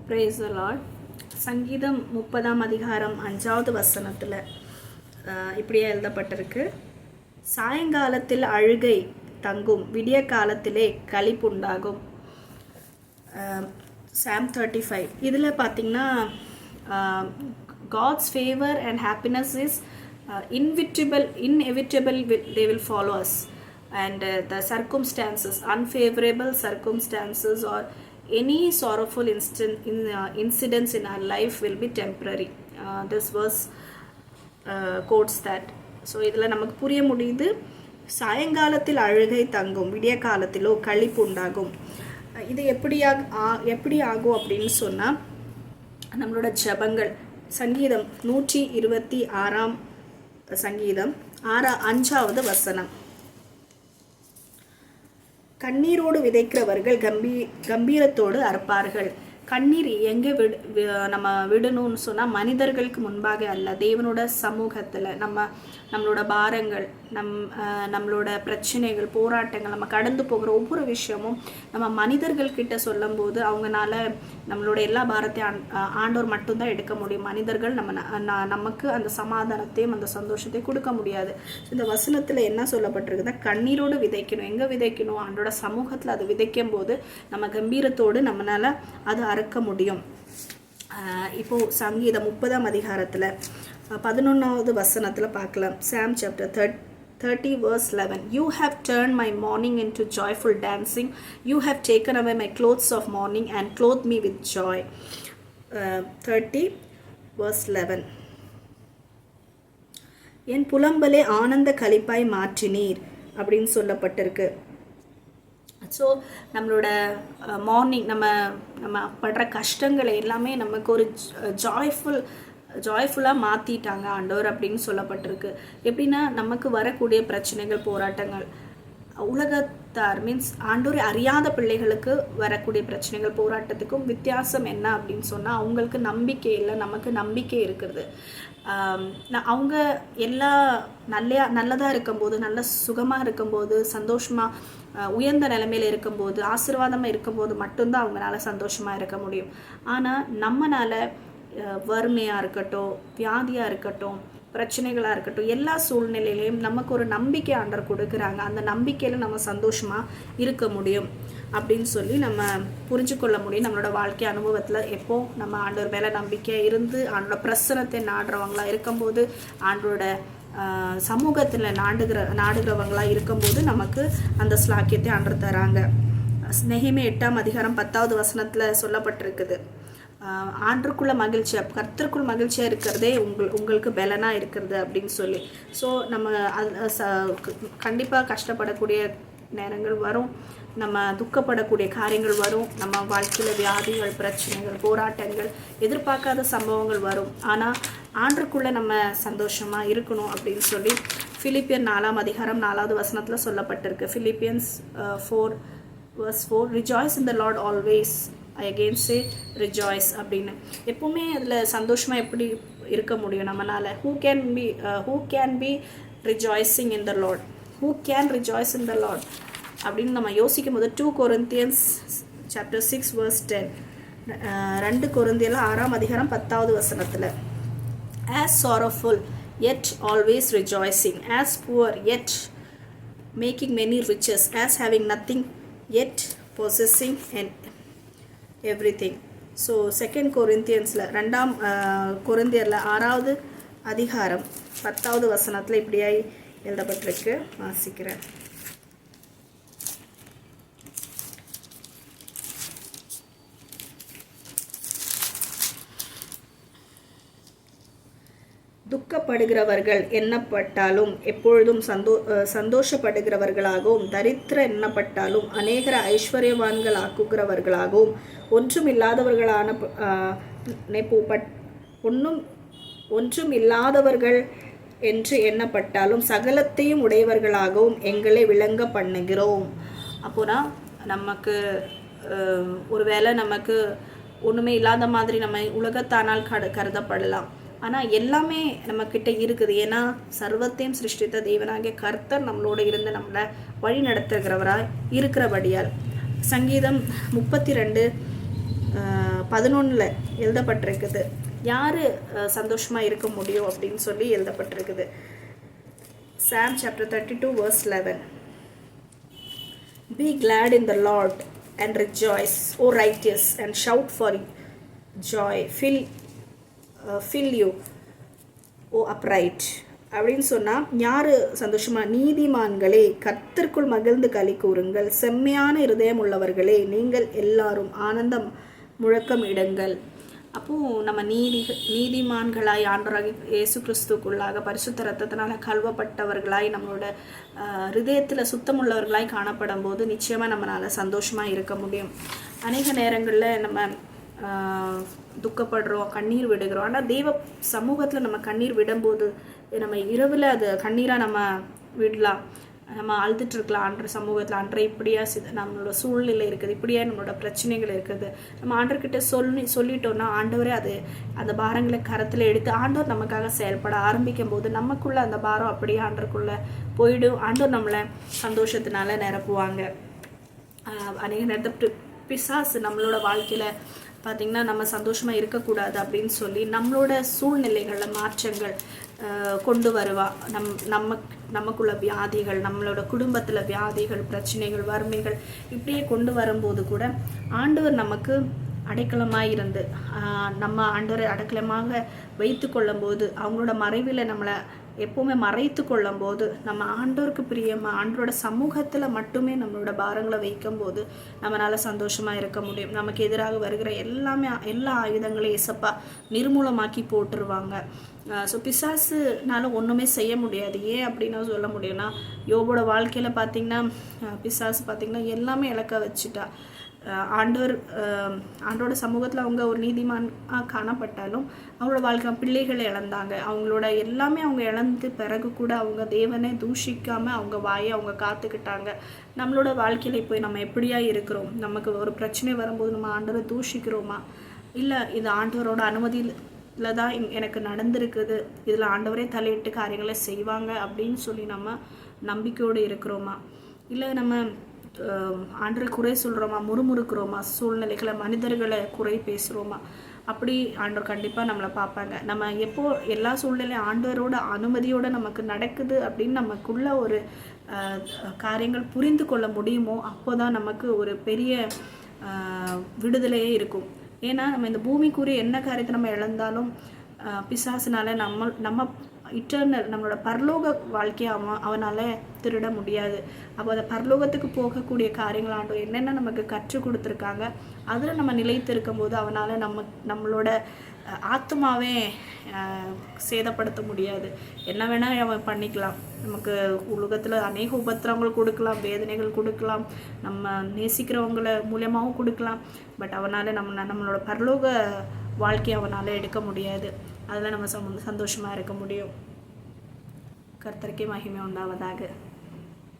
Praise the Lord. சங்கீதம் 30ஆம் அதிகாரம் 5வது வசனத்தில் இப்படியே எழுதப்பட்டிருக்கு. சாயங்காலத்தில் அழுகை தங்கும், விடிய காலத்திலே களிப்புண்டாகும். சாம் 35 இதில் பார்த்திங்கன்னா God's favor and happiness is inevitable, they will follow us, and the circumstances, unfavorable circumstances or any sorrowful incidents in our life will be temporary. This verse quotes that. So இதில் நமக்கு புரிய முடியுது, சாயங்காலத்தில் அழுகை தங்கும், விடிய காலத்திலோ களிப்பு உண்டாகும். இது எப்படி ஆகும் அப்படின்னு சொன்னால், நம்மளோட ஜபங்கள் சங்கீதம் 126ஆம் சங்கீதம் 5வது வசனம். கண்ணீரோடு விதைக்கிறவர்கள் கம்பீரத்தோடு அறுப்பார்கள். கண்ணீர் எங்கே நம்ம விடணும்னு சொன்னால், மனிதர்களுக்கு முன்பாக அல்ல, தேவனோட சமூகத்தில். நம்மளோட பாரங்கள், நம்மளோட பிரச்சனைகள், போராட்டங்கள், நம்ம கடந்து போகிற ஒவ்வொரு விஷயமும் நம்ம மனிதர்கள்கிட்ட சொல்லும்போது அவங்களால நம்மளோட எல்லா பாரத்தையும் ஆண்டவர் மட்டும்தான் எடுக்க முடியும். மனிதர்கள் நமக்கு அந்த சமாதானத்தையும் அந்த சந்தோஷத்தையும் கொடுக்க முடியாது. இந்த வசனத்தில் என்ன சொல்லப்பட்டிருக்குன்னா, கண்ணீரோடு விதைக்கணும். எங்கே விதைக்கணும்? ஆண்டோட சமூகத்தில் அது விதைக்கும் போது நம்ம கம்பீரத்தோடு நம்மளால் அது அறுக்க முடியும். இப்போது சங்கீதம் 30ஆம் அதிகாரத்தில் 11வது வசனத்தில் பார்க்கலாம். Psalm chapter 30 verse 11. You have turned my mourning into joyful dancing. You have taken away my clothes of mourning and clothed me with joy. 30 verse 11. என் புலம்பலே ஆனந்த களிப்பாய் மாற்றினீர் அப்படின்னு சொல்லப்பட்டிருக்கு. ஸோ நம்மளோட மார்னிங் நம்ம படுற கஷ்டங்களை எல்லாமே நமக்கு ஒரு ஜாய்ஃபுல்லாக மாற்றிட்டாங்க ஆண்டவர் அப்படின்னு சொல்லப்பட்டிருக்கு. எப்படின்னா, நமக்கு வரக்கூடிய பிரச்சனைகள், போராட்டங்கள், உலகத்தார் மீன்ஸ் ஆண்டோரை அறியாத பிள்ளைகளுக்கு வரக்கூடிய பிரச்சனைகள், போராட்டத்துக்கும் வித்தியாசம் என்ன அப்படின்னு சொன்னால், அவங்களுக்கு நம்பிக்கை இல்லை, நமக்கு நம்பிக்கை இருக்கிறது. அவங்க எல்லா நல்லதாக இருக்கும்போது, நல்ல சுகமாக இருக்கும்போது, சந்தோஷமாக உயர்ந்த நிலைமையில் இருக்கும்போது, ஆசீர்வாதமாக இருக்கும்போது மட்டும்தான் அவங்களால சந்தோஷமாக இருக்க முடியும். ஆனால் நம்மளால் வறுமையாக இருக்கட்டும், வியாதியாக இருக்கட்டும், பிரச்சனைகளாக இருக்கட்டும், எல்லா சூழ்நிலையிலையும் நமக்கு ஒரு நம்பிக்கை ஆண்டவர் கொடுக்குறாங்க. அந்த நம்பிக்கையில் நம்ம சந்தோஷமாக இருக்க முடியும் அப்படின்னு சொல்லி நம்ம புரிஞ்சு கொள்ள முடியும். நம்மளோட வாழ்க்கை அனுபவத்தில் எப்போ நம்ம ஆண்டவர் மேலே நம்பிக்கையாக இருந்து ஆண்டோட பிரசனத்தை நாடுறவங்களாக இருக்கும்போது, ஆண்டோட சமூகத்தில் நாடுகிறவங்களாக இருக்கும்போது நமக்கு அந்த ஸ்லாக்கியத்தை ஆண்டவர் தராங்க. நெகேமியா 8ஆம் அதிகாரம் 10வது வசனத்தில் சொல்லப்பட்டிருக்குது, ஆண்டுக்குள்ள மகிழ்ச்சியாக, கர்த்தருக்குள் மகிழ்ச்சியாக இருக்கிறதே உங்களுக்கு பலனாக இருக்கிறது அப்படின்னு சொல்லி. ஸோ நம்ம கண்டிப்பாக கஷ்டப்படக்கூடிய நேரங்கள் வரும், நம்ம துக்கப்படக்கூடிய காரியங்கள் வரும், நம்ம வாழ்க்கையில் வியாதிகள், பிரச்சனைகள், போராட்டங்கள், எதிர்பார்க்காத சம்பவங்கள் வரும். ஆனால் ஆண்டுக்குள்ளே நம்ம சந்தோஷமாக இருக்கணும் அப்படின்னு சொல்லி பிலிப்பியர் 4ஆம் அதிகாரம் 4வது வசனத்தில் சொல்லப்பட்டிருக்கு. Philippians 4 verse 4. Rejoice in the Lord always. I again say rejoice அப்படின்னு. எப்பவுமே அதில் சந்தோஷமாக எப்படி இருக்க முடியும் நம்மளால்? Who can be rejoicing in the Lord? Who can rejoice in the Lord அப்படின்னு நம்ம யோசிக்கும் போது 2 Corinthians chapter 6 verse 10. 2 கொரிந்தியர் 6ஆம் அதிகாரம் 10வது வசனத்தில், as sorrowful yet always rejoicing, as poor yet making many riches, as having nothing yet possessing and everything. So 2 கொரிந்தியன்ஸில் 2ஆம் கொரிந்தியரில் 6வது அதிகாரம் 10வது வசனத்தில் இப்படியாய் எழுதப்பட்டிருக்கு. வாசிக்கிறேன். துக்கப்படுகிறவர்கள் எண்ணப்பட்டாலும் எப்பொழுதும் சந்தோஷப்படுகிறவர்களாகவும், தரித்திர எண்ணப்பட்டாலும் அநேகர ஐஸ்வர்யவான்கள் ஆக்குகிறவர்களாகவும், ஒன்றும் இல்லாதவர்கள் என்று எண்ணப்பட்டாலும் சகலத்தையும் உடையவர்களாகவும் எங்களை விளங்க பண்ணுகிறோம். அப்போனா நமக்கு ஒருவேளை நமக்கு ஒன்றுமே இல்லாத மாதிரி நம்ம உலகத்தானால் கருதப்படலாம். ஆனால் எல்லாமே நம்மக்கிட்ட இருக்குது. ஏன்னா சர்வத்தையும் சிருஷ்டித்த தேவனாகிய கர்த்தர் நம்மளோட இருந்து நம்மளை வழி நடத்துகிறவராய் இருக்கிறபடியால். சங்கீதம் 32 11 எழுதப்பட்டிருக்குது. யார் சந்தோஷமாக இருக்க முடியும் அப்படின்னு சொல்லி எழுதப்பட்டிருக்குது. Psalm chapter 32 verse 11. Be glad in the Lord and rejoice, O righteous, and shout for joy. Fill you, O upright. அப்படின்னு சொன்னால் யார் சந்தோஷமாக? நீதிமான்களே கர்த்தருக்குள் மகிழ்ந்து களி கூறுங்கள், செம்மையான இருதயம் உள்ளவர்களே நீங்கள் எல்லாரும் ஆனந்தம் முழக்கம் இடுங்கள். அப்போது நம்ம நீதிமான்களாய் ஆண்டவராகிய இயேசு கிறிஸ்துக்குள்ளாக பரிசுத்த இரத்தத்தினால கழுவப்பட்டவர்களாய் நம்மளோட ஹிருதயத்தில் சுத்தமுள்ளவர்களாய் காணப்படும் போது நிச்சயமாக நம்மளால் சந்தோஷமாக இருக்க முடியும். அநேக நேரங்களில் நம்ம துக்கப்படுறோம், கண்ணீர் விடுகிறோம். ஆனால் தெய்வ சமூகத்தில் நம்ம கண்ணீர் விடும்போது நம்ம இரவில் அது கண்ணீராக நம்ம விடலாம். நம்ம அழுதுட்டுருக்கலாம் ஆண்டர் சமூகத்தில். ஆண்டரை இப்படியா நம்மளோட சூழ்நிலை இருக்குது, இப்படியா நம்மளோட பிரச்சனைகள் இருக்குது. நம்ம ஆண்டர்கிட்ட சொல்லிட்டோன்னா ஆண்டவரே அது அந்த பாரங்களை கரத்தில் எடுத்து ஆண்டவர் நமக்காக செயல்பட ஆரம்பிக்கும் போது நமக்குள்ளே அந்த பாரம் அப்படியே ஆண்டருக்குள்ளே போயிடும். ஆண்டவர் நம்மளை சந்தோஷத்தினால நிரப்புவாங்க. அநேக நேரத்தை பிசாசு நம்மளோட வாழ்க்கையில் பார்த்திங்கன்னா நம்ம சந்தோஷமாக இருக்கக்கூடாது அப்படின்னு சொல்லி நம்மளோட சூழ்நிலைகளில் மாற்றங்கள் கொண்டு வருவா. நமக்குள்ள வியாதிகள், நம்மளோட குடும்பத்தில் வியாதிகள், பிரச்சனைகள், வறுமைகள் இப்படியே கொண்டு வரும்போது கூட ஆண்டவர் நமக்கு அடைக்கலமாக இருந்து நம்ம ஆண்டவரை அடைக்கலமாக வைத்து கொள்ளும்போது, அவங்களோட மறைவில் நம்மளை எப்போவுமே மறைத்து கொள்ளும் போது, நம்ம ஆண்டோருக்கு பிரியமாக ஆண்டோட சமூகத்தில் மட்டுமே நம்மளோட பாரங்களை வைக்கும்போது நம்மளால் சந்தோஷமாக இருக்க முடியும். நமக்கு எதிராக வருகிற எல்லா ஆயுதங்களையும் இயேசப்பா நிர்மூலமாக்கி போட்டுருவாங்க. ஸோ பிசாசுனால ஒன்றுமே செய்ய முடியாது. ஏன் அப்படின்னு சொல்ல முடியும்னா, யோபோட வாழ்க்கையில் பார்த்திங்கன்னா பிசாசு பார்த்திங்கன்னா எல்லாமே இழக்க வச்சுட்டா. ஆண்டோட சமூகத்தில் அவங்க ஒரு நீதிமானாக காணப்பட்டாலும் அவங்களோட வாழ்க்கை பிள்ளைகளை இழந்தாங்க. அவங்களோட எல்லாமே அவங்க இழந்து பிறகு கூட அவங்க தேவனை தூஷிக்காமல் அவங்க வாயை அவங்க காத்துக்கிட்டாங்க. நம்மளோட வாழ்க்கையில் போய் நம்ம எப்படியா இருக்கிறோம்? நமக்கு ஒரு பிரச்சனை வரும்போது நம்ம ஆண்டவரை தூஷிக்கிறோமா? இல்லை இது ஆண்டவரோட அனுமதியில் தான் எனக்கு நடந்திருக்குது, இதில் ஆண்டவரே தலையிட்டு காரியங்களை செய்வாங்க அப்படின்னு சொல்லி நம்ம நம்பிக்கையோடு இருக்கிறோமா? இல்லை நம்ம ஆண்டரை குறை சொல்கிறோமா, முறுமுறுக்கிறோமா, சூழ்நிலைகளை மனிதர்களை குறை பேசுகிறோமா? அப்படி ஆண்டவர் கண்டிப்பாக நம்மளை பார்ப்பாங்க. நம்ம எப்போ எல்லா சூழ்நிலையும் ஆண்டவரோட அனுமதியோடு நமக்கு நடக்குது அப்படின்னு நமக்குள்ள ஒரு காரியங்கள் புரிந்து கொள்ள முடியுமோ அப்போ தான் நமக்கு ஒரு பெரிய விடுதலையே இருக்கும். ஏன்னா நம்ம இந்த பூமிக்குரிய என்ன காரியத்தை நம்ம இழந்தாலும் பிசாசுனால நம்ம இட்டர்னல் நம்மளோட பரலோக வாழ்க்கையை அவனால் திருட முடியாது. அப்போ அந்த பரலோகத்துக்கு போகக்கூடிய காரியங்கள் ஆண்டவர் என்னென்ன நமக்கு கற்றுக் கொடுத்துருக்காங்க அதில் நம்ம நிலைத்து இருக்கும்போது அவனால் நம்மளோட ஆத்மாவே சேதப்படுத்த முடியாது. என்ன வேணால் அவன் பண்ணிக்கலாம். நமக்கு உலகத்தில் அநேக உபத்திரங்கள் கொடுக்கலாம், வேதனைகள் கொடுக்கலாம், நம்ம நேசிக்கிறவங்கள மூலியமாகவும் கொடுக்கலாம். பட் அவனால் நம்மளோட பரலோக வாழ்க்கையை அவனால் எடுக்க முடியாது. அதில் நம்ம சந்தோஷமாக இருக்க முடியும். கர்த்தருக்கே மகிமை உண்டாவதாக.